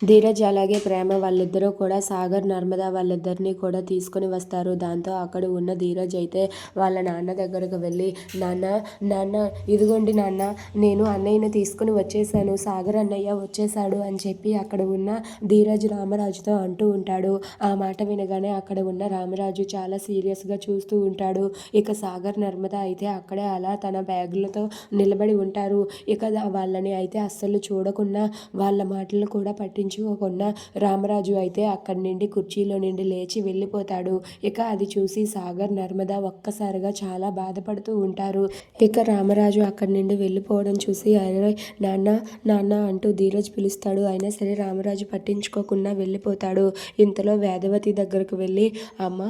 ధీరజ్ అలాగే ప్రేమ వాళ్ళిద్దరూ కూడా సాగర్, నర్మదా వాళ్ళిద్దరిని కూడా తీసుకొని వస్తారు. దాంతో అక్కడ ఉన్న ధీరజ్ అయితే వాళ్ళ నాన్న దగ్గరకు వెళ్ళి, నాన్న నాన్న ఇదిగోండి నాన్న, నేను అన్నయ్యని తీసుకుని వచ్చేసాను, సాగర్ అన్నయ్య వచ్చేసాడు అని చెప్పి అక్కడ ఉన్న ధీరజ్ రామరాజుతో అంటూ ఉంటాడు. ఆ మాట వినగానే అక్కడ ఉన్న రామరాజు చాలా సీరియస్గా చూస్తూ ఉంటాడు. ఇక సాగర్, నర్మద అయితే అక్కడే అలా తన బ్యాగులతో నిలబడి ఉంటారు. ఇక వాళ్ళని అయితే అస్సలు చూడకుండా వాళ్ళ మాటలు కూడా పట్టించుకోకుండా రామరాజు అయితే అక్కడి నుండి కుర్చీలో నుండి లేచి వెళ్ళిపోతాడు. ఇక అది చూసి సాగర్, నర్మద ఒక్కసారిగా చాలా బాధపడుతూ ఉంటారు. ఇక రామరాజు అక్కడి నుండి వెళ్ళిపోవడం చూసి అరే నాన్న నాన్న అంటూ ధీరజ్ పిలుస్తాడు. అయినా సరే రామరాజు పట్టించుకోకుండా వెళ్ళిపోతాడు. ఇంతలో వేదవతి దగ్గరకు వెళ్ళి, అమ్మ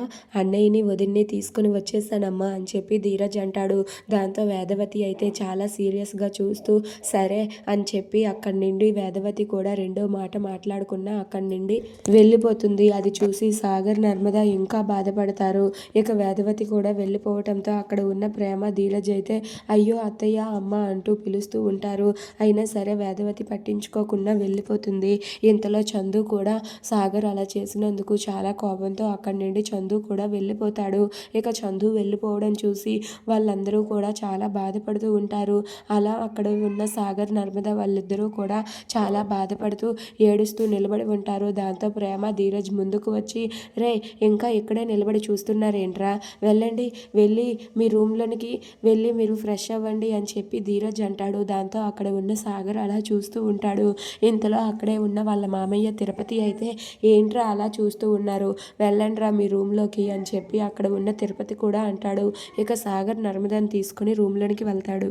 అన్నయ్యని వదిన్ని తీసుకుని వచ్చేసానమ్మా అని చెప్పి ధీరజ్ అంటాడు. దాంతో వేదవతి అయితే చాలా సీరియస్గా చూస్తూ సరే అని చెప్పి అక్కడి నుండి వేదవతి కూడా రెండో మాట మాట్లాడకుండా అక్కడి నుండి వెళ్ళిపోతుంది. అది చూసి సాగర్, నర్మద ఇంకా బాధపడతారు. ఇక వేదవతి కూడా వెళ్ళిపోవటంతో అక్కడ ఉన్న ప్రేమ, ధీరజ్ అయితే అయ్యో అత్తయ్య అమ్మ అంటూ పిలుస్తూ ఉంటారు. అయినా సరే వేదవతి పట్టించుకోకుండా వెళ్ళిపోతుంది. ఇంతలో చందు కూడా సాగర్ అలా చేసినందుకు చాలా కోపంతో అక్కడి నుండి చందు కూడా వెళ్ళిపోతాడు. ఇక చందు వెళ్ళిపోవడం చూసి వాళ్ళందరూ కూడా చాలా బాధపడుతూ ఉంటారు. అలా అక్కడ ఉన్న సాగర్, నర్మద వాళ్ళిద్దరూ కూడా చాలా బాధపడుతూ ఏడుస్తూ నిలబడి ఉంటారు. దాంతో ప్రేమ, ధీరజ్ ముందుకు వచ్చి, రే ఇంకా ఇక్కడే నిలబడి చూస్తున్నారేంట్రా, వెళ్ళండి, వెళ్ళి మీ రూమ్లోనికి వెళ్ళి మీరు ఫ్రెష్ అవ్వండి అని చెప్పి ధీరజ్ అంటాడు. దాంతో అక్కడ ఉన్న సాగర్ అలా చూస్తూ ఉంటాడు. ఇంతలో అక్కడే ఉన్న వాళ్ళ మామయ్య తిరుపతి అయితే ఏంట్రా అలా చూస్తూ ఉన్నారు, వెళ్ళండ్రా మీ రూమ్లోకి అని చెప్పి అక్కడ ఉన్న తిరుపతి కూడా అంటాడు. ఇక సాగర్ నర్మదని తీసుకుని రూమ్లోనికి వెళ్తాడు.